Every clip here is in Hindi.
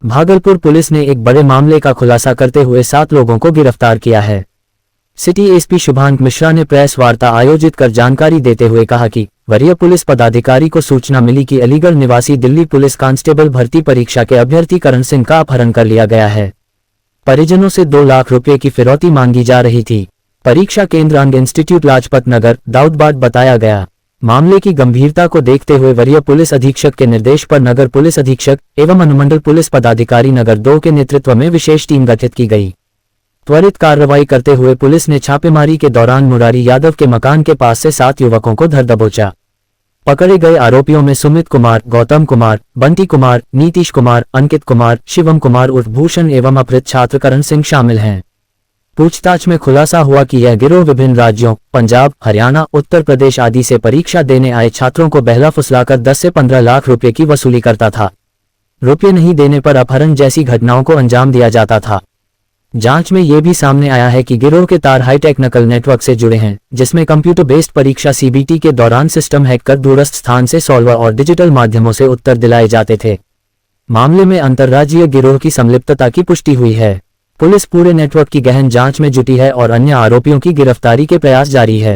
भागलपुर पुलिस ने एक बड़े मामले का खुलासा करते हुए 7 लोगों को गिरफ्तार किया है। सिटी एसपी शुभांक मिश्रा ने प्रेस वार्ता आयोजित कर जानकारी देते हुए कहा कि वरीय पुलिस पदाधिकारी को सूचना मिली कि अलीगढ़ निवासी दिल्ली पुलिस कांस्टेबल भर्ती परीक्षा के अभ्यर्थी करण सिंह का अपहरण कर लिया गया है। परिजनों से 2 लाख रुपए की फिरौती मांगी जा रही थी। परीक्षा केंद्र अंग इंस्टीट्यूट लाजपत नगर दाऊदबाद बताया गया। मामले की गंभीरता को देखते हुए वरीय पुलिस अधीक्षक के निर्देश पर नगर पुलिस अधीक्षक एवं अनुमंडल पुलिस पदाधिकारी नगर 2 के नेतृत्व में विशेष टीम गठित की गई। त्वरित कार्रवाई करते हुए पुलिस ने छापेमारी के दौरान मुरारी यादव के मकान के पास से 7 युवकों को धर दबोचा। पकड़े गए आरोपियों में सुमित कुमार, गौतम कुमार, बंटी कुमार, नीतीश कुमार, अंकित कुमार, शिवम कुमार उर्फ भूषण एवं अपहृत छात्र करण सिंह शामिल हैं। पूछताछ में खुलासा हुआ कि यह गिरोह विभिन्न राज्यों पंजाब, हरियाणा, उत्तर प्रदेश आदि से परीक्षा देने आए छात्रों को बहला फुसलाकर 10 से 15 लाख रुपए की वसूली करता था। रुपये नहीं देने पर अपहरण जैसी घटनाओं को अंजाम दिया जाता था। जांच में यह भी सामने आया है कि गिरोह के तार हाईटेक नकल नेटवर्क से जुड़े हैं, जिसमें कंप्यूटर बेस्ड परीक्षा सीबीटी के दौरान सिस्टम हैक कर दूरस्थ स्थान से सॉल्वर और डिजिटल माध्यमों से उत्तर दिलाए जाते थे। मामले में अंतर्राज्यीय गिरोह की संलिप्तता की पुष्टि हुई है। पुलिस पूरे नेटवर्क की गहन जांच में जुटी है और अन्य आरोपियों की गिरफ्तारी के प्रयास जारी है।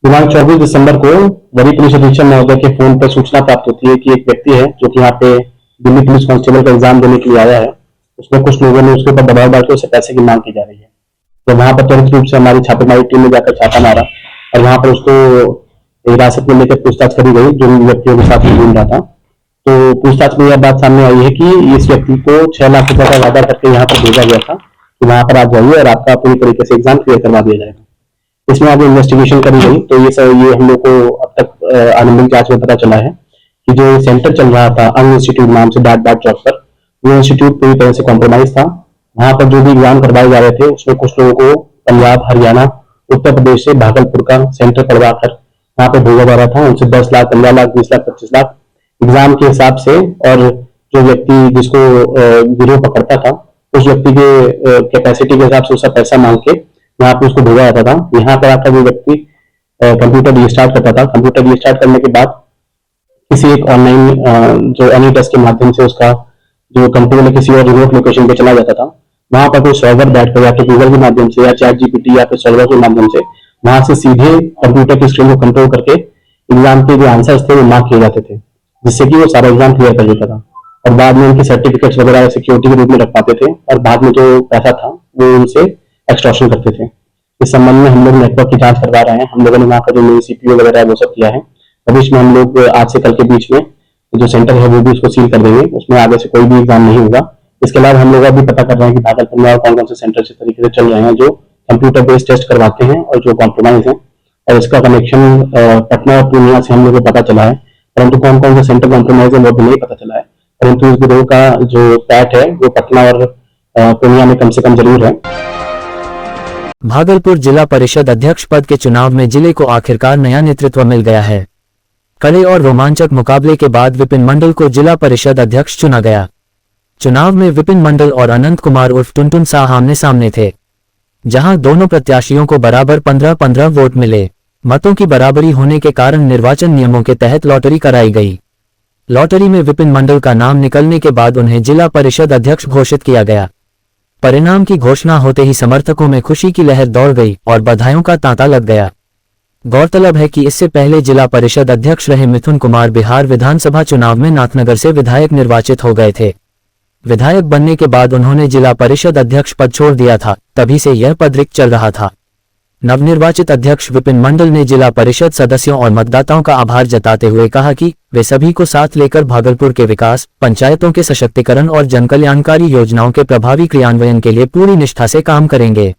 दिनांक 24 दिसंबर को वरीय पुलिस अधीक्षक महोदय के फोन पर सूचना प्राप्त होती है कि एक व्यक्ति है जो कि यहाँ पे दिल्ली पुलिस कांस्टेबल का एग्जाम देने के लिए आया है। उसमें कुछ लोगों ने उसके ऊपर दबाव डाल के उससे पैसे की मांग की जा रही है। तो वहां पर त्वरित रूप से हमारी छापेमारी टीम ने जाकर छापा मारा और वहां पर उसको हिरासत में लेकर पूछताछ करी गई, जो व्यक्तियों के साथ घूम रहा था। तो पूछताछ में यह बात सामने आई है कि इस व्यक्ति को 6 लाख रुपए का वादा करके यहाँ पर भेजा गया था कि वहां पर आप जाइए और आपका पूरी तरीके से एग्जाम क्लियर करवा दिया जाएगा। इसमें आगे इन्वेस्टिगेशन करी गई तो ये हम लोग को अब तक आनुमानिक जांच में पता चला है कि जो सेंटर चल रहा था अंग इंस्टीट्यूट नाम से डाट चौक पर, वो इंस्टीट्यूट पूरी तरह से कॉम्प्रोमाइज था। वहां पर जो भी एग्जाम करवाए जा रहे थे उसमें कुछ लोगों को पंजाब, हरियाणा, उत्तर प्रदेश से भागलपुर का सेंटर पड़वा कर वहां पर भेजा जा रहा था। उनसे 10 लाख, 15 लाख, 20 लाख, 25 लाख एग्जाम के हिसाब से, और जो व्यक्ति जिसको गिरोह पकड़ता था उस व्यक्ति के कैपेसिटी के हिसाब से उसका पैसा मांग के यहाँ पे उसको भेजा जाता था। यहाँ पर आकर जो व्यक्ति कंप्यूटर रीस्टार्ट करता था, कंप्यूटर रीस्टार्ट करने के बाद किसी एक ऑनलाइन जो एनी टेस्ट के माध्यम से उसका जो कंप्यूटर किसी और रिमोट लोकेशन पे चला जाता था। वहां पर कोई सर्वर बैठ कर या तो गूगल के माध्यम से या चैट जीपीटी या फिर सर्वर के माध्यम से वहां से सीधे कंप्यूटर की स्क्रीन को कंट्रोल करके एग्जाम के जो आंसर्स थे वो मार्क किए जाते थे, जिससे कि वो सारा एग्जाम क्लियर कर देता था। और बाद में उनके सर्टिफिकेट्स वगैरह सिक्योरिटी के रूप में रख पाते थे और बाद में जो पैसा था वो उनसे एक्सटॉर्शन करते थे। इस संबंध में हम लोग नेटवर्क की जांच करवा रहे हैं। हम लोगों ने वहाँ का जो मेन सीपीओ वगैरह है वो सब किया है। भविष्य में हम लोग आज से कल के बीच में जो सेंटर है वो भी उसको सील कर देंगे, उसमें आगे से कोई भी एग्जाम नहीं होगा। इसके अलावा हम लोग अभी पता कर रहे हैं कि भागलपुर में कौन कौन से सेंटर इस तरीके से चल रहे हैं जो कंप्यूटर बेस्ड टेस्ट करवाते हैं और जो कॉम्प्रोमाइज है, और इसका कनेक्शन पटना और पूर्णिया से हम लोग को पता चला है, परंतु कौन कौन से सेंटर कॉम्प्रोमाइज है वो भी नहीं पता चला है। परंतु इस गिरोह का जो पैठ है वो पटना और पूर्णिया में कम से कम जरूर है। भागलपुर जिला परिषद अध्यक्ष पद के चुनाव में जिले को आखिरकार नया नेतृत्व मिल गया है। कड़े और रोमांचक मुकाबले के बाद विपिन मंडल को जिला परिषद अध्यक्ष चुना गया। चुनाव में विपिन मंडल और अनंत कुमार उर्फ टुनटुन शाह आमने सामने थे, जहां दोनों प्रत्याशियों को बराबर 15-15 वोट मिले। मतों की बराबरी होने के कारण निर्वाचन नियमों के तहत लॉटरी कराई गई। लॉटरी में विपिन मंडल का नाम निकलने के बाद उन्हें जिला परिषद अध्यक्ष घोषित किया गया। परिणाम की घोषणा होते ही समर्थकों में खुशी की लहर दौड़ गई और बधाइयों का तांता लग गया। गौरतलब है कि इससे पहले जिला परिषद अध्यक्ष रहे मिथुन कुमार बिहार विधानसभा चुनाव में नाथनगर से विधायक निर्वाचित हो गए थे। विधायक बनने के बाद उन्होंने जिला परिषद अध्यक्ष पद छोड़ दिया था, तभी से यह पद रिक्त चल रहा था। नवनिर्वाचित अध्यक्ष विपिन मंडल ने जिला परिषद सदस्यों और मतदाताओं का आभार जताते हुए कहा कि वे सभी को साथ लेकर भागलपुर के विकास, पंचायतों के सशक्तिकरण और जनकल्याणकारी योजनाओं के प्रभावी क्रियान्वयन के लिए पूरी निष्ठा से काम करेंगे।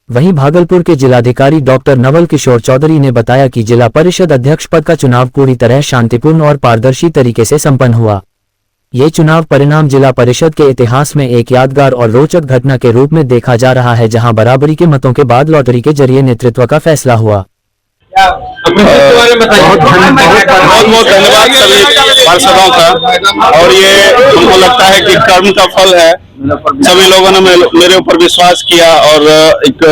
वहीं भागलपुर के जिलाधिकारी डॉक्टर नवल किशोर चौधरी ने बताया कि जिला परिषद अध्यक्ष पद का चुनाव पूरी तरह शांतिपूर्ण और पारदर्शी तरीके से संपन्न हुआ। ये चुनाव परिणाम जिला परिषद के इतिहास में एक यादगार और रोचक घटना के रूप में देखा जा रहा है, जहां बराबरी के मतों के बाद लॉटरी के जरिए नेतृत्व का फैसला हुआ। बहुत बहुत धन्यवाद सभी पार्षदों का, और ये हमको लगता है कि कर्म का फल है। सभी लोगों ने मेरे ऊपर विश्वास किया और एक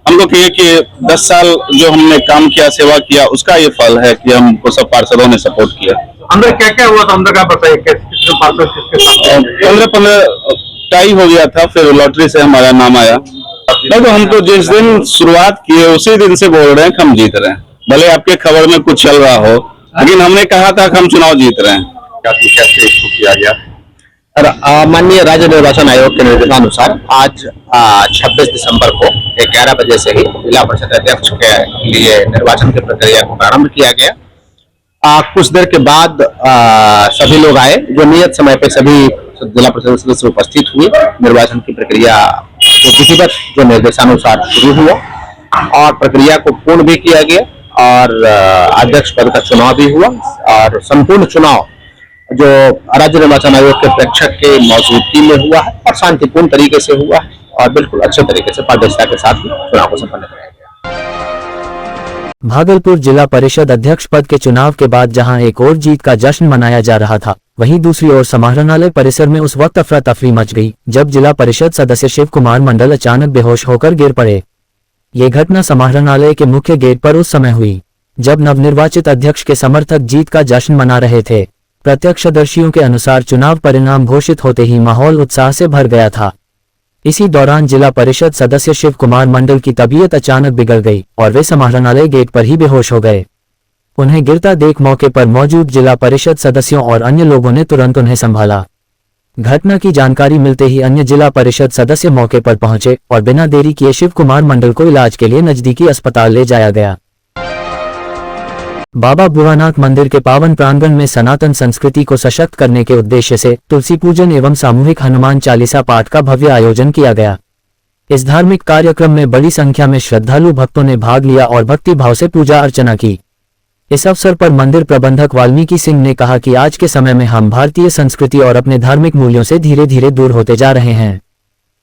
हम लोग ये कि 10 साल जो हमने काम किया, सेवा किया, उसका ये फल है कि हमको सब पार्षदों ने सपोर्ट किया। अंदर क्या क्या हुआ था, अंदर का बताइए। पार्षद किसके साथ? 15 टाई हो गया था, फिर लॉटरी से हमारा नाम आया। नहीं तो हम तो जिस दिन शुरुआत किए उसी दिन से बोल रहे हैं कि हम जीत रहे हैं, भले आपके खबर में कुछ चल रहा हो, लेकिन हमने कहा था कि हम चुनाव जीत रहे हैं। कैसे इसको किया गया? माननीय राज्य निर्वाचन आयोग के निर्देशानुसार आज 26 दिसंबर को 11 बजे से ही जिला परिषद अध्यक्ष के लिए निर्वाचन की प्रक्रिया को प्रारंभ किया गया। कुछ देर के बाद सभी लोग आए, जो नियत समय पे सभी जिला परिषद सदस्य उपस्थित हुए। निर्वाचन की प्रक्रिया जो विधिवत जो निर्देशानुसार शुरू हुआ और प्रक्रिया को पूर्ण भी किया गया और अध्यक्ष पद का चुनाव भी हुआ और संपूर्ण चुनाव जो राज्य निर्वाचन आयोग के प्रेक्षक के मौजूदगी में हुआ है और शांतिपूर्ण तरीके से हुआ है और बिल्कुल अच्छे तरीके से पारदर्शिता के साथ चुनाव को संपन्न कराया गया। भागलपुर जिला परिषद अध्यक्ष पद के चुनाव के बाद जहां एक और जीत का जश्न मनाया जा रहा था, वहीं दूसरी ओर समाहरणालय परिसर में उस वक्त अफरा तफरी मच गई जब जिला परिषद सदस्य शिव कुमार मंडल अचानक बेहोश होकर गिर पड़े। ये घटना समाहरणालय के मुख्य गेट पर उस समय हुई जब नवनिर्वाचित अध्यक्ष के समर्थक जीत का जश्न मना रहे थे। प्रत्यक्षदर्शियों के अनुसार चुनाव परिणाम घोषित होते ही माहौल उत्साह से भर गया था। इसी दौरान जिला परिषद सदस्य शिव कुमार मंडल की तबीयत अचानक बिगड़ गई और वे समाहरणालय गेट पर ही बेहोश हो गए। उन्हें गिरता देख मौके पर मौजूद जिला परिषद सदस्यों और अन्य लोगों ने तुरंत उन्हें संभाला। घटना की जानकारी मिलते ही अन्य जिला परिषद सदस्य मौके पर पहुंचे और बिना देरी किए शिव कुमार मंडल को इलाज के लिए नजदीकी अस्पताल ले जाया गया। बाबा बुढ़ानाथ मंदिर के पावन प्रांगण में सनातन संस्कृति को सशक्त करने के उद्देश्य से तुलसी पूजन एवं सामूहिक हनुमान चालीसा पाठ का भव्य आयोजन किया गया। इस धार्मिक कार्यक्रम में बड़ी संख्या में श्रद्धालु भक्तों ने भाग लिया और भक्ति भाव से पूजा अर्चना की। इस अवसर पर मंदिर प्रबंधक वाल्मीकि सिंह ने कहा कि आज के समय में हम भारतीय संस्कृति और अपने धार्मिक मूल्यों से धीरे धीरे दूर होते जा रहे हैं।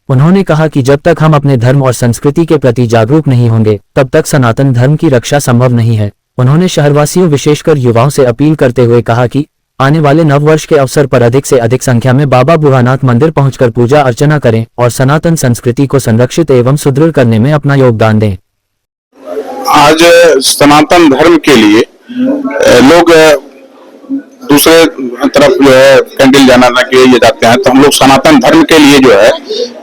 उन्होंने कहा कि जब तक हम अपने धर्म और संस्कृति के प्रति जागरूक नहीं होंगे तब तक सनातन धर्म की रक्षा संभव नहीं है। उन्होंने शहरवासियों विशेषकर युवाओं से अपील करते हुए कहा कि आने वाले नववर्ष के अवसर पर अधिक से अधिक संख्या में बाबा बुढ़ानाथ मंदिर पहुंचकर पूजा अर्चना करें और सनातन संस्कृति को संरक्षित एवं सुदृढ़ करने में अपना योगदान दें। आज सनातन धर्म के लिए लोग दूसरे तरफ जो है कैंडल जलाने के लिए जाते हैं, तो हम लोग सनातन धर्म के लिए जो है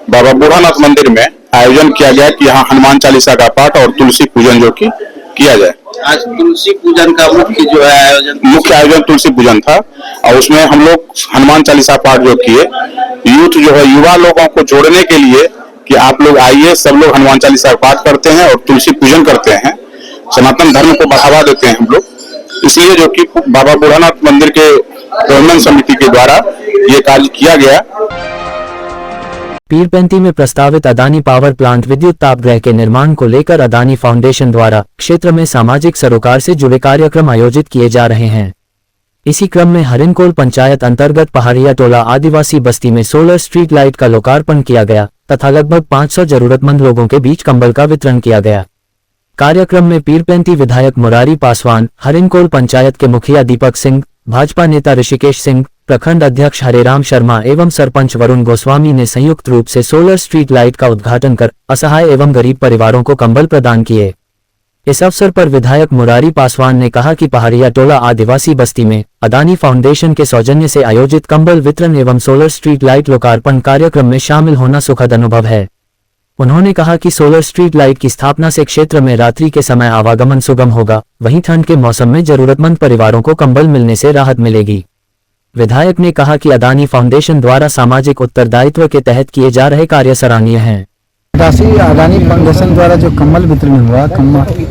बाबा बुढ़ानाथ मंदिर में आयोजन किया गया कि यहाँ हनुमान चालीसा का पाठ और तुलसी पूजन जो कि किया जाए। आज तुलसी पूजन का मुख्य आयोजन तुलसी पूजन था और उसमें हम लोग हनुमान चालीसा पाठ जो किए, यूथ जो है युवा लोगों को जोड़ने के लिए कि आप लोग आइए, सब लोग हनुमान चालीसा पाठ करते हैं और तुलसी पूजन करते हैं, सनातन धर्म को बढ़ावा देते हैं हम लोग। इसलिए जो कि बाबा बुढ़ानाथ मंदिर के प्रबंधन समिति के द्वारा ये कार्य किया गया। पीरपेंती में प्रस्तावित अदानी पावर प्लांट विद्युत तापगृह के निर्माण को लेकर अदानी फाउंडेशन द्वारा क्षेत्र में सामाजिक सरोकार से जुड़े कार्यक्रम आयोजित किए जा रहे हैं। इसी क्रम में हरिनकोल पंचायत अंतर्गत पहाड़िया टोला आदिवासी बस्ती में सोलर स्ट्रीट लाइट का लोकार्पण किया गया तथा लगभग 500 जरूरतमंद लोगों के बीच कंबल का वितरण किया गया। कार्यक्रम में पीरपेंती विधायक मुरारी पासवान, हरिनकोल पंचायत के मुखिया दीपक सिंह, भाजपा नेता ऋषिकेश सिंह, प्रखंड अध्यक्ष हरेराम शर्मा एवं सरपंच वरुण गोस्वामी ने संयुक्त रूप से सोलर स्ट्रीट लाइट का उद्घाटन कर असहाय एवं गरीब परिवारों को कंबल प्रदान किए। इस अवसर पर विधायक मुरारी पासवान ने कहा कि पहाड़िया टोला आदिवासी बस्ती में अदानी फाउंडेशन के सौजन्य से आयोजित कंबल वितरण एवं सोलर स्ट्रीट लाइट लोकार्पण कार्यक्रम में शामिल होना सुखद अनुभव है। उन्होंने कहा कि सोलर स्ट्रीट लाइट की स्थापना से क्षेत्र में रात्रि के समय आवागमन सुगम होगा, वहीं ठंड के मौसम में जरूरतमंद परिवारों को कंबल मिलने से राहत मिलेगी। विधायक ने कहा कि अदानी फाउंडेशन द्वारा सामाजिक उत्तरदायित्व के तहत किए जा रहे कार्य सराहनीय हैं। अडानी फाउंडेशन द्वारा जो कंबल वितरण हुआ,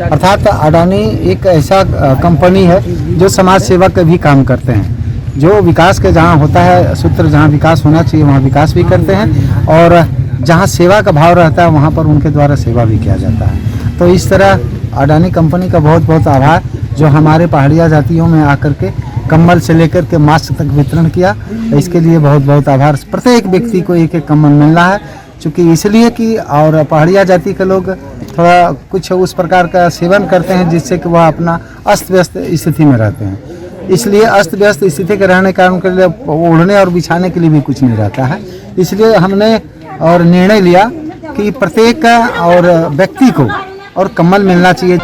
अर्थात अडानी एक ऐसा कंपनी है जो समाज सेवा का भी काम करते हैं। जो विकास के जहाँ होता है सूत्र, जहाँ विकास होना चाहिए वहाँ विकास भी करते हैं और जहाँ सेवा का भाव रहता है वहाँ पर उनके द्वारा सेवा भी किया जाता है। तो इस तरह अडानी कंपनी का बहुत बहुत आभार जो हमारे पहाड़िया जातियों में आकर के कंबल से लेकर के मास्क तक वितरण किया, इसके लिए बहुत बहुत आभार। प्रत्येक व्यक्ति को एक एक कंबल मिलना है, चूँकि इसलिए कि और पहाड़िया जाति के लोग थोड़ा कुछ उस प्रकार का सेवन करते हैं जिससे कि वह अपना अस्त व्यस्त स्थिति में रहते हैं। इसलिए अस्त व्यस्त स्थिति के रहने के कारण के लिए ओढ़ने और बिछाने के लिए भी कुछ नहीं रहता है। इसलिए हमने और निर्णय लिया कि प्रत्येक और व्यक्ति को और कंबल मिलना चाहिए।